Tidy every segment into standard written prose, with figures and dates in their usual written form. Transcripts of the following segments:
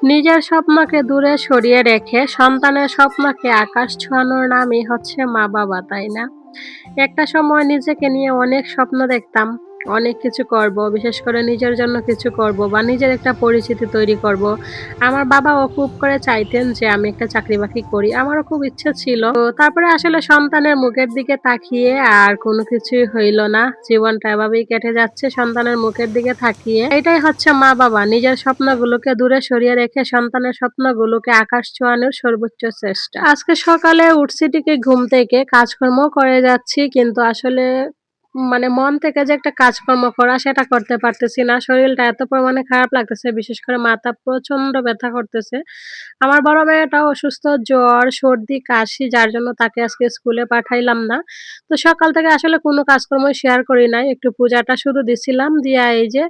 নিজের স্বপ্নকে দূরে সরিয়ে রেখে সন্তানের স্বপ্নকে আকাশ ছোঁয়ানোর নামই হচ্ছে মা-বাবা, তাই না? একটা সময় নিজেকে নিয়ে অনেক স্বপ্ন দেখতাম। অনেক কিছু করব। বিশেষ করে নিজের জন্য কিছু করব বা নিজের একটা পরিচিতি তৈরি করব। আমার বাবাও খুব করে চাইতেন যে আমি একটা চাকরি-বাকরি করি। আমারও খুব ইচ্ছে ছিল। তো তারপরে আসলে সন্তানের মুখের দিকে তাকিয়ে আর কোনো কিছুই হইল না। জীবনটা এভাবেই কেটে যাচ্ছে সন্তানের মুখের দিকে তাকিয়ে। এটাই হচ্ছে মা-বাবা, নিজের স্বপ্নগুলোকে দূরে সরিয়ে রেখে সন্তানের স্বপ্নগুলোকে আকাশ ছোঁয়ানোর সর্বোচ্চ চেষ্টা। আজকে সকালে উঠছি ঠিকই ঘুম থেকে, কাজকর্মও করে যাচ্ছি কিন্তু আসলে মন থেকে যে একটা কাজকর্ম করা সেটা করতে পারতেছি না। শরীরটা এত পরিমাণে খারাপ লাগতেছে, বিশেষ করে মাথা প্রচন্ড ব্যথা করতেছে। আমার বড় মেয়েটাও অসুস্থ, জ্বর, সর্দি, কাশি, যার জন্য তাকে আজকে স্কুলে পাঠাইলাম না। তো সকাল থেকে আসলে কোনো কাজকর্মই শেয়ার করি নাই। একটু পূজাটা শুধু দিছিলাম, দিয়া এই যে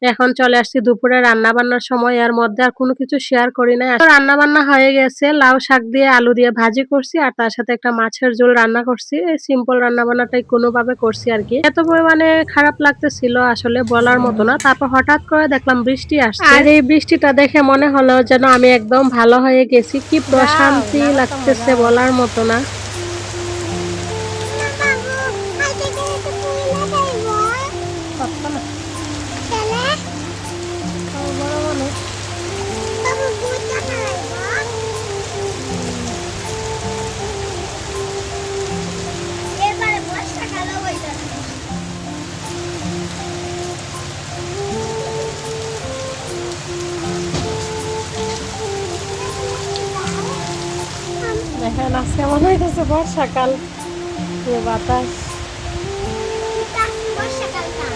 এখন চলে আসছি দুপুরে রান্না-বান্নার সময়। এর মধ্যে আর কোনো কিছু শেয়ার করি নাই। তো রান্না-বান্না হয়ে গেছে। লাউ শাক দিয়ে আলু দিয়ে ভাজি করছি আর তার সাথে একটা মাছের ঝোল রান্না করছি। এই সিম্পল রান্না-বান্নাটাই কোনোভাবে করছি আরকি। এত পরিমাণে খারাপ লাগতেছিল আসলে বলার মতো না। তারপর হঠাৎ করে দেখলাম বৃষ্টি আসছে। আর এই বৃষ্টিটা দেখে মনে হলো যেন আমি একদম ভালো হয়ে গেছি। কি দাও প্রশান্তি নাড়াতাম না লাগতেছে দাও বলার মতো না। না বাবু, হাতে করে তো পুইলা যাইব। পারতো না তাহলে আমার বড় মানুষ বাবু বুঝতে পারব। এবারে বর্ষাকালও হইতাছে। দেখেন আজকে মনে হইতেছে বর্ষাকাল যে বাতাস বর্ষাকালটা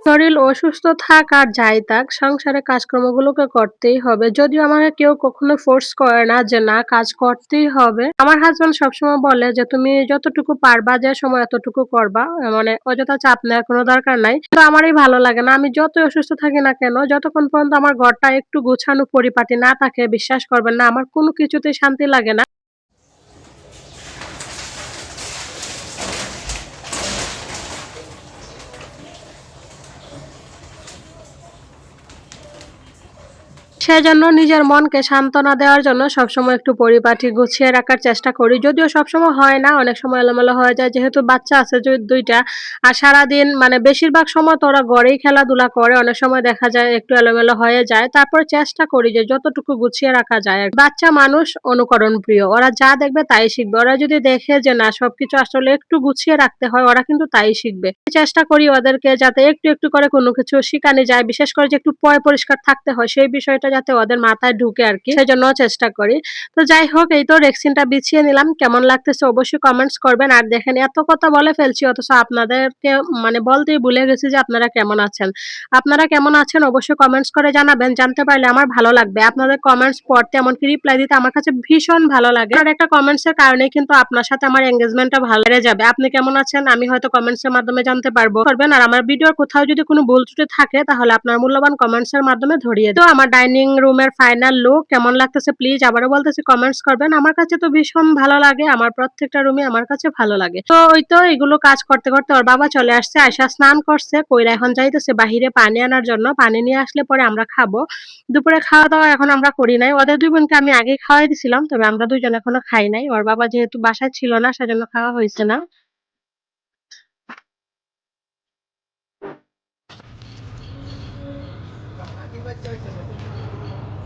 শরীর অসুস্থ থাক আর যাই থাক, সংসারের কাজকর্মগুলোকে করতেই হবে। যদিও আমাকে কেউ কখনো ফোর্স করে না যে না কাজ করতেই হবে। আমার হাসব্যান্ড সবসময় বলে যে, "তুমি যতটুকু পারবা যে সময় এতটুকু করবা। অযথা চাপ নেওয়ার কোনো দরকার নাই।" তো আমারই ভালো লাগে না। আমি যতই অসুস্থ থাকি না কেন, যতক্ষণ পর্যন্ত আমার ঘরটা একটু গোছানো পরিপাটি না থাকে, বিশ্বাস করবেন না আমার কোনো কিছুতেই শান্তি লাগে না। সেজন্য নিজের মনকে সান্ত্বনা দেওয়ার জন্য সবসময় একটু পরিপাটি গুছিয়ে রাখার চেষ্টা করি। যদিও সবসময় হয় না, অনেক সময় এলোমেলো হয়ে যায়। যেহেতু বাচ্চা আছে ২ টা। আর সারাদিন বেশিরভাগ সময় তো ওরা ঘরেই খেলাধুলা করে। অনেক সময় দেখা যায় একটু এলোমেলো হয়ে যায়। তারপর চেষ্টা করি যে যতটুকু গুছিয়ে রাখা যায় আরকি। বাচ্চা মানুষ অনুকরণ প্রিয়। ওরা যা দেখবে তাই শিখবে। ওরা যদি দেখে যে না সবকিছু আসলে একটু গুছিয়ে রাখতে হয়, ওরা কিন্তু তাই শিখবে। চেষ্টা করি ওদেরকে যাতে একটু, একটু করে কোনো কিছু শিখানো যায়। বিশেষ করে যে একটু পরিষ্কার থাকতে হয় সেই বিষয়টা যাতে ওদের মাথায় ঢুকে আরকি। সেজন্যও চেষ্টা করি। তো যাই হোক এই তো রেক্সিনটা বিছিয়ে নিলাম। কেমন লাগতেছে অবশ্যই কমেন্টস করবেন। আর দেখেন এত কথা বলে ফেলছি অথচ আপনাদেরকে বলতেই ভুলে গেছি যে আপনারা কেমন আছেন। আপনারা কেমন আছেন অবশ্যই কমেন্টস করে জানাবেন। জানতে পারলে আমার ভালো লাগবে। আপনাদের কমেন্টস পড়তে এমনকি রিপ্লাই দিতে আমার কাছে ভীষণ ভালো লাগে। আর একটা কমেন্টস এর কারণেই কিন্তু আপনার সাথে আমার এনগেজমেন্টটা ভালো বেড়ে যাবে। আপনি কেমন আছেন আমি হয়তো কমেন্টস এর মাধ্যমে জানতে পারবো। করবেন আর আমার ভিডিওর কোথাও যদি কোনো ভুল ত্রুটি থাকে তাহলে আপনার মূল্যবান কমেন্টস এর মাধ্যমে ধরিয়ে দিন। তো আমার ডাইনিং রুমের ফাইনাল লুক কেমন লাগতেছে প্লিজ আবারও বলতেছি কমেন্টস করবেন। আমার কাছে তো ভীষণ ভালো লাগে। আমার প্রত্যেকটা রুমই আমার কাছে ভালো লাগে। তো ওই তো এগুলো কাজ করতে, করতে ওর বাবা চলে আসছে। আইসা স্নান করছে। কইরা এখন যাইতেছে বাহিরে পানি আনার জন্য। পানি নিয়ে আসলে পরে আমরা খাবো। দুপুরে খাওয়া-দাওয়া এখন আমরা করি নাই। ওদের ২ বোনকে আমি আগেই খাওয়াই দিছিলাম। তবে আমরা ২ জন এখনো খাই নাই। ওর বাবা যেহেতু বাসায় ছিল না সেজন্য খাওয়া হইছে না।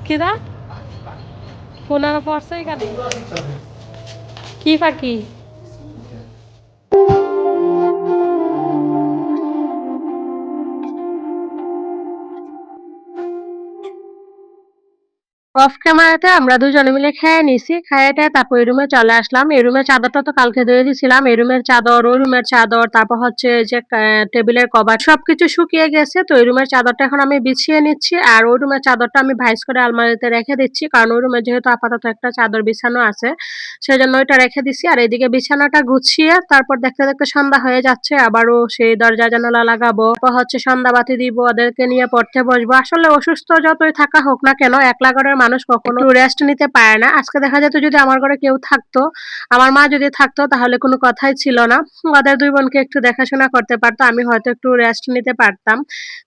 কিরা ফোন আর পড়ছে এখানে কি পাখি অফ ক্যামেরাতে আমরা দুজনে মিলে খেয়ে নিছি। খেয়ে-টেয়ে তারপর এই রুমে চলে আসলাম। এই রুমের চাদরটা তো কালকে ধুয়ে দিছিলাম। এই রুমের চাদর, ওই রুমের চাদর, তারপর হচ্ছে যে টেবিলের কভার সবকিছু শুকিয়ে গেছে। তো এই রুমের চাদরটা এখন আমি বিছিয়ে নিচ্ছি। আর ওই রুমের চাদরটা আমি ভাঁজ করে আলমারিতে রেখে দিচ্ছি। কারণ ওই রুমে যেহেতু আপাতত একটা চাদর বিছানো আছে, সেজন্য ওইটা রেখে দিছি। আর এদিকে বিছানাটা গুছিয়ে তারপর দেখতে, দেখতে সন্ধ্যা হয়ে যাচ্ছে। আবারও সেই দরজা জানালা লাগাবো। তারপর হচ্ছে সন্ধ্যাবাতি দিব, ওদেরকে নিয়ে পড়তে বসবো। আসলে অসুস্থ যতই থাকা হোক না কেন, একলা ঘরের মানুষ কখনো একটু রেস্ট নিতে পারে না। আজকে দেখা যেত যদি আমার ঘরে কেউ থাকতো, আমার মা যদি থাকতো তাহলে কোনো কথাই ছিল না। ওদের ২ বোনকে একটু দেখাশোনা করতে পারতো। আমি হয়তো একটু রেস্ট নিতে পারতাম।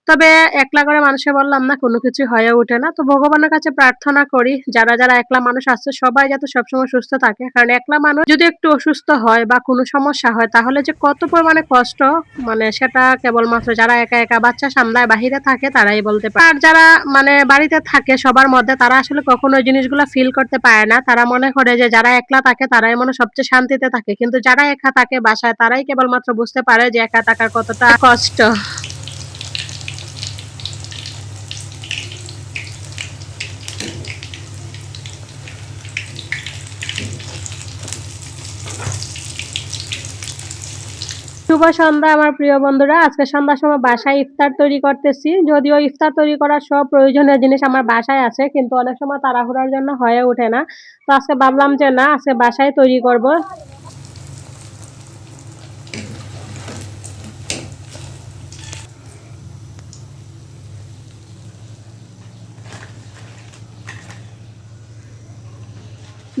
তবে একলা ঘরে মানুষে বললাম না কোনো কিছুই হয়ে ওঠে না। তো ভগবানের কাছে প্রার্থনা করি যারা, যারা একলা মানুষ আছে সবাই যাতে সবসময় সুস্থ থাকে। কারণ একলা মানুষ যদি একটু অসুস্থ হয় বা কোনো সমস্যা হয় তাহলে যে কত পরিমাণে কষ্ট, মানে সেটা কেবলমাত্র যারা একা, একা বাচ্চা সামলায় বাহিরে থাকে তারাই বলতে পারে। আর যারা মানে বাড়িতে থাকে সবার মধ্যে তারা আসলে কখনো ওই জিনিসগুলা ফিল করতে পারে না। তারা মনে করে যে যারা একলা থাকে তারাই মনে হয় সবচেয়ে শান্তিতে থাকে। কিন্তু যারা একা থাকে বাসায় তারাই কেবলমাত্র বুঝতে পারে যে একা থাকার কতটা কষ্ট। শুভ সন্ধ্যা আমার প্রিয় বন্ধুরা। আজকে সন্ধ্যার সময় বাসায় ইফতার তৈরি করতেছি। যদিও ইফতার তৈরি করার সব প্রয়োজনীয় জিনিস আমার বাসায় আছে, কিন্তু অনেক সময় তাড়াহুড়ার জন্য হয়ে ওঠে না। তো আজকে ভাবলাম যে না, আজকে বাসায় তৈরি করব।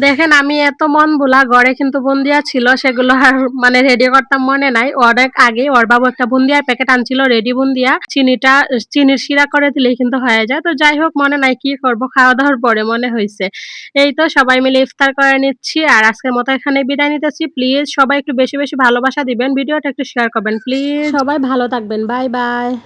দেখেন আমি এত মন ভোলা ঘরে কিন্তু বুন্দিয়া ছিল, সেগুলো আর মানে রেডি করতাম মনে নাই। অনেক আগে ওর বাবু একটা বুন্দিয়ার প্যাকেট আনছিল, রেডি বুন্দিয়া। চিনির শিরা করে দিলেই কিন্তু হয়ে যায়। তো যাই হোক মনে নাই, কি করব, খাওয়া দাওয়ার পরে মনে হইছে। এই তো সবাই মিলে ইফতার করে নিচ্ছি। আর আজকের মতো এখানে বিদায় নিতেছি। প্লিজ সবাই একটু বেশি, বেশি ভালোবাসা দিবেন। ভিডিওটা একটু শেয়ার করবেন প্লিজ। সবাই ভালো থাকবেন। Bye, by.